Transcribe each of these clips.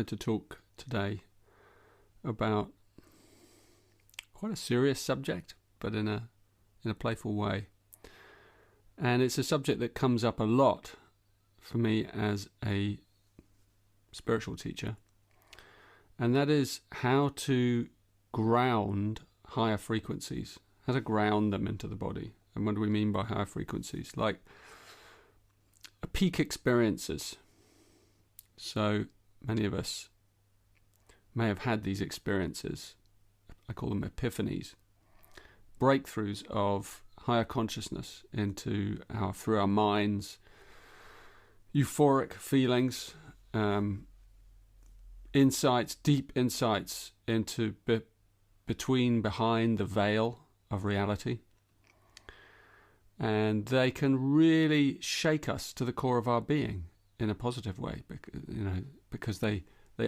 wanted to talk today about quite a serious subject, but in a playful way. And it's a subject that comes up a lot for me as a spiritual teacher, and that is how to ground higher frequencies, how to ground them into the body. And what do we mean by higher frequencies? Like peak experiences. So many of us may have had these experiences. I call them epiphanies, breakthroughs of higher consciousness through our minds, euphoric feelings, insights, deep insights into behind the veil of reality. And they can really shake us to the core of our being in a positive way, because they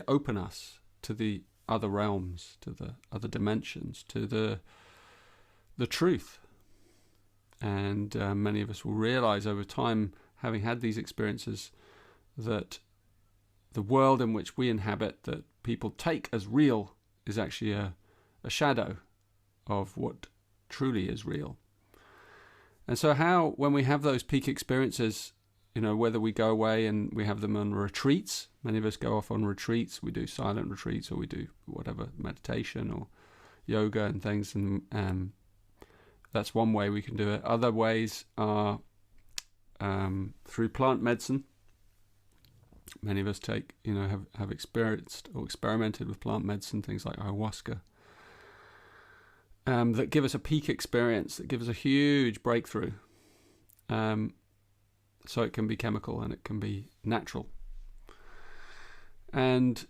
open us to the other realms, to the other dimensions, to the truth. And many of us will realize over time, having had these experiences, that the world in which we inhabit, that people take as real, is actually a shadow of what truly is real. And so when we have those peak experiences, whether we go away and we have them on retreats, many of us go off on retreats, we do silent retreats, or we do whatever, meditation or yoga and things, and that's one way we can do it. Other ways are through plant medicine. Many of us have experienced or experimented with plant medicine, things like ayahuasca, that give us a peak experience, that give us a huge breakthrough. So it can be chemical and it can be natural. And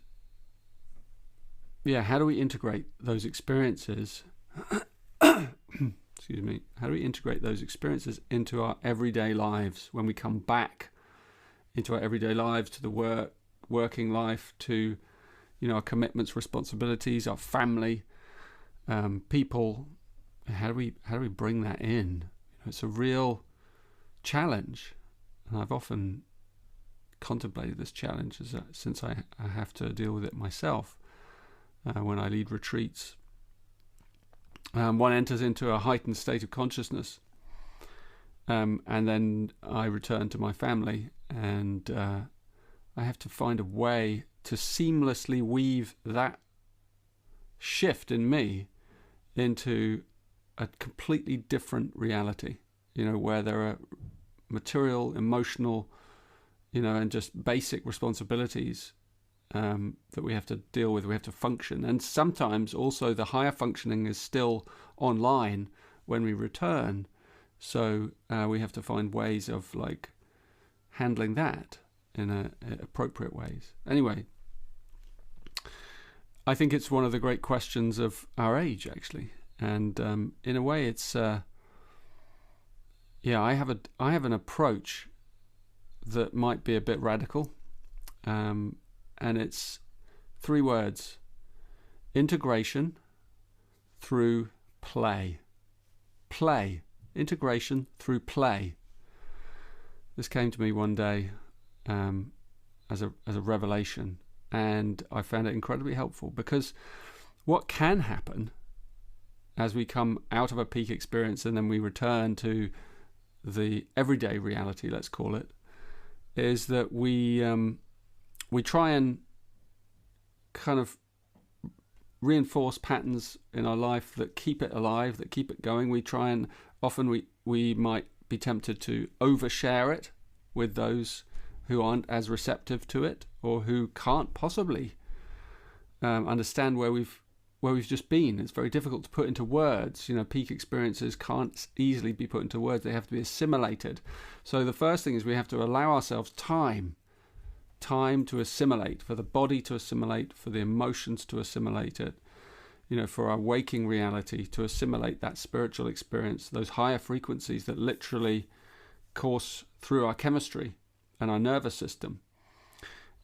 how do we integrate those experiences? Excuse me. How do we integrate those experiences into our everyday lives when we come back into our everyday lives, to the working life, to our commitments, responsibilities, our family, people? How do we bring that in? It's a real challenge, and I've often contemplated this challenge since I have to deal with it myself when I lead retreats. One enters into a heightened state of consciousness, and then I return to my family, and I have to find a way to seamlessly weave that shift in me into a completely different reality, where there are material, emotional, and just basic responsibilities that we have to deal with, we have to function. And sometimes also the higher functioning is still online when we return. So we have to find ways of handling that in appropriate ways. Anyway, I think it's one of the great questions of our age, actually. And in a way, it's I have an approach that might be a bit radical, and it's 3 words: integration through play. Play. Integration through play. This came to me one day as a revelation, and I found it incredibly helpful, because what can happen as we come out of a peak experience and then we return to the everyday reality, let's call it, is that we try and kind of reinforce patterns in our life that keep it alive, that keep it going. We try and often we might be tempted to overshare it with those who aren't as receptive to it, or who can't possibly understand where we've just been. It's very difficult to put into words. Peak experiences can't easily be put into words. They have to be assimilated. So the first thing is we have to allow ourselves time to assimilate, for the body to assimilate, for the emotions to assimilate it, for our waking reality to assimilate that spiritual experience, those higher frequencies that literally course through our chemistry and our nervous system.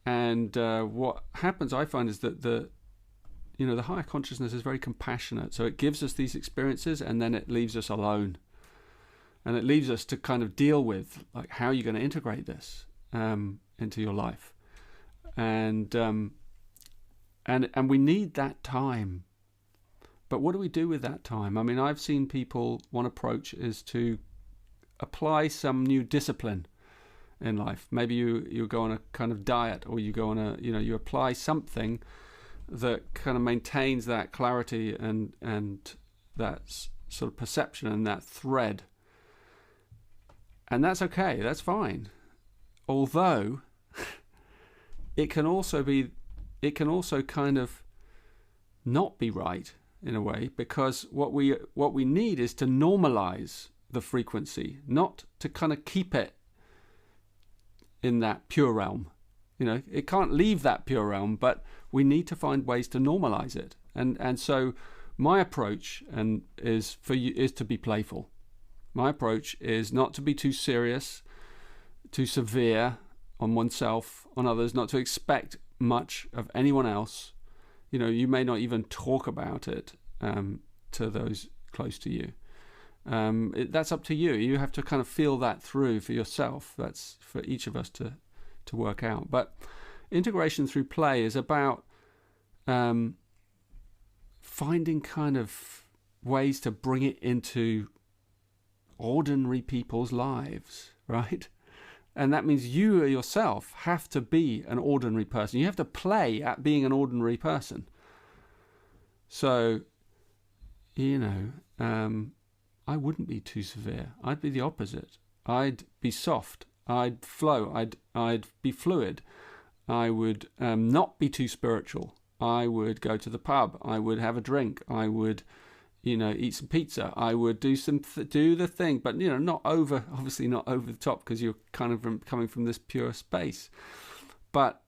And what happens, I find, is that the higher consciousness is very compassionate. So it gives us these experiences, and then it leaves us alone. And it leaves us to kind of deal with, how are you going to integrate this into your life? And And we need that time. But what do we do with that time? I mean, I've seen people, one approach is to apply some new discipline in life. Maybe you go on a kind of diet, or you go on a, you apply something that kind of maintains that clarity and that sort of perception and that thread. And that's okay, that's fine. Although it can also kind of not be right in a way, because what we need is to normalize the frequency, not to kind of keep it in that pure realm. It can't leave that pure realm, but we need to find ways to normalize it. And so my approach is to be playful. My approach is not to be too serious, too severe on oneself, on others, not to expect much of anyone else. You may not even talk about it to those close to you. That's up to you. You have to kind of feel that through for yourself. That's for each of us to work out. But integration through play is about finding kind of ways to bring it into ordinary people's lives, right? And that means you yourself have to be an ordinary person. You have to play at being an ordinary person. So, I wouldn't be too severe. I'd be the opposite. I'd be soft. I'd flow. I'd be fluid. I would not be too spiritual. I would go to the pub. I would have a drink. I would, eat some pizza. I would do the thing, but obviously not over the top, because you're kind of coming from this pure space. But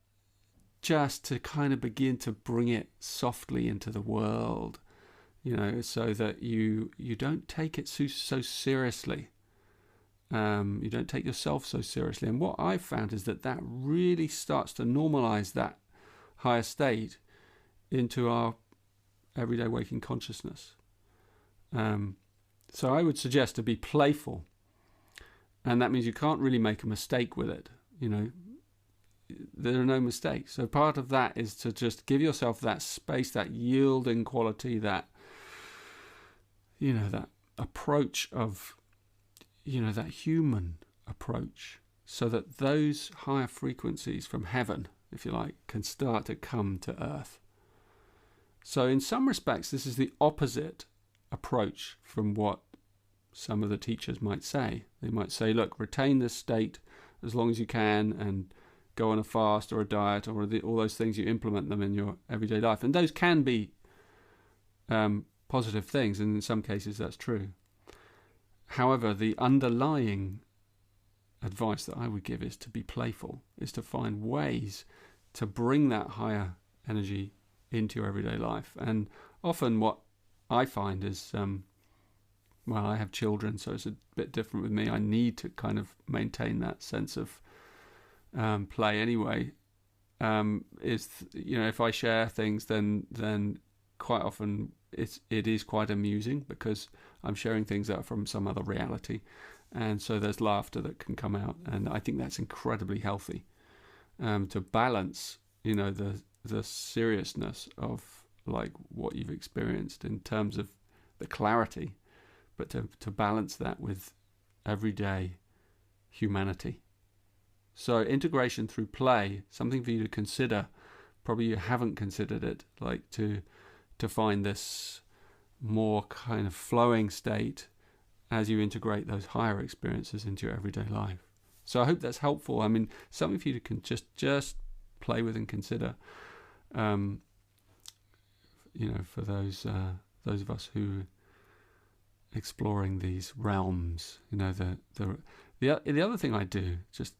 just to kind of begin to bring it softly into the world, so that you don't take it so seriously. You don't take yourself so seriously. And what I've found is that really starts to normalize that higher state into our everyday waking consciousness. So I would suggest to be playful. And that means you can't really make a mistake with it. There are no mistakes. So part of that is to just give yourself that space, that yielding quality, that that approach of, that human approach, so that those higher frequencies from heaven, if you like, can start to come to earth. So in some respects, this is the opposite approach from what some of the teachers might say. They might say, look, retain this state as long as you can and go on a fast or a diet or all those things, you implement them in your everyday life. And those can be positive things, and in some cases that's true. However, the underlying advice that I would give is to be playful, is to find ways to bring that higher energy into your everyday life. And often what I find is, I have children, so it's a bit different with me. I need to kind of maintain that sense of play anyway. If I share things, then quite often it is quite amusing, because I'm sharing things that are from some other reality, and so there's laughter that can come out, and I think that's incredibly healthy, to balance the seriousness of like what you've experienced in terms of the clarity, but to balance that with everyday humanity. So integration through play, something for you to consider. Probably you haven't considered it, like to find this more kind of flowing state as you integrate those higher experiences into your everyday life. So I hope that's helpful. I mean, something for you to just play with and consider. For those of us who exploring these realms. The other thing I do just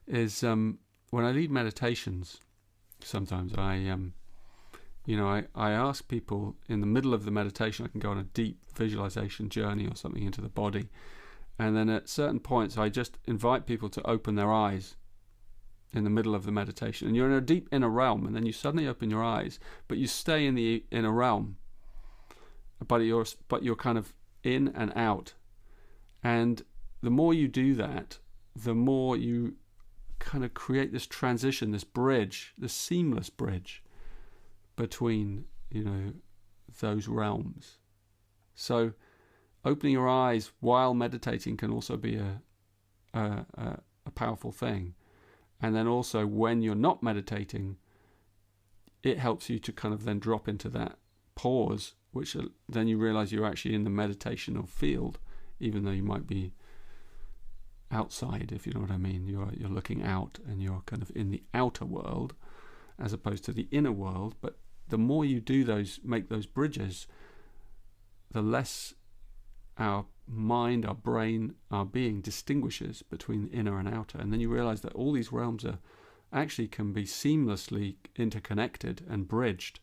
is when I lead meditations, sometimes I ask people in the middle of the meditation. I can go on a deep visualization journey or something into the body, and then at certain points I just invite people to open their eyes in the middle of the meditation, and you're in a deep inner realm, and then you suddenly open your eyes, but you stay in the inner realm, but you're kind of in and out. And the more you do that, the more you kind of create this transition, this bridge, this seamless bridge between, those realms. So opening your eyes while meditating can also be a powerful thing. And then also when you're not meditating, it helps you to kind of then drop into that pause, which then you realize you're actually in the meditational field, even though you might be outside, if you know what I mean. You're looking out and you're kind of in the outer world as opposed to the inner world. But the more you do make those bridges, the less our mind, our brain, our being distinguishes between inner and outer. And then you realize that all these realms actually can be seamlessly interconnected and bridged.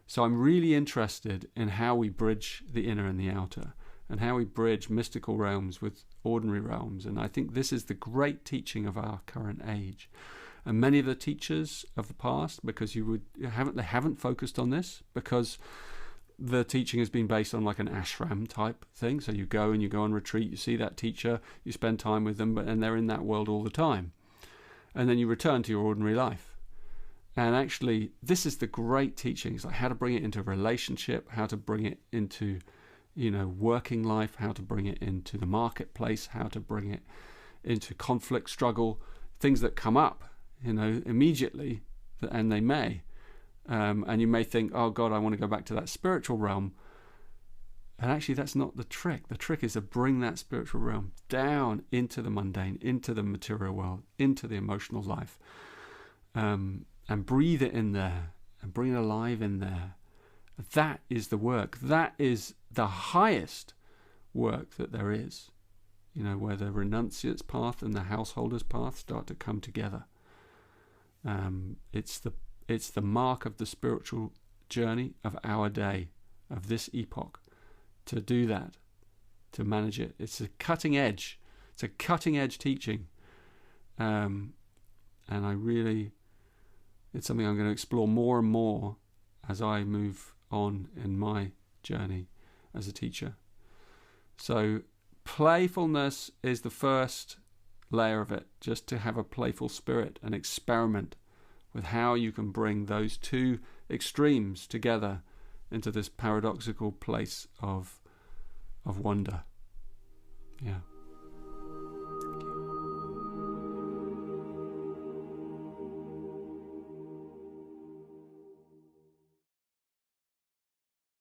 So I'm really interested in how we bridge the inner and the outer, and how we bridge mystical realms with ordinary realms. And I think this is the great teaching of our current age. And many of the teachers of the past, because they haven't focused on this, because the teaching has been based on like an ashram type thing. So you go on retreat, you see that teacher, you spend time with them, and they're in that world all the time. And then you return to your ordinary life. And actually, this is the great teaching. It's like how to bring it into a relationship, how to bring it into, working life, how to bring it into the marketplace, how to bring it into conflict, struggle, things that come up, immediately, and they may. And you may think, oh God, I want to go back to that spiritual realm. And actually that's not the trick. The trick is to bring that spiritual realm down into the mundane, into the material world, into the emotional life, and breathe it in there and bring it alive in there. That is the work. That is the highest work that there is, where the renunciate's path and the householder's path start to come together. It's the mark of the spiritual journey of our day, of this epoch, to do that, to manage it. It's a cutting edge. It's a cutting edge teaching. And it's something I'm going to explore more and more as I move on in my journey as a teacher. So playfulness is the first layer of it, just to have a playful spirit and experiment with how you can bring those two extremes together into this paradoxical place of wonder. Yeah.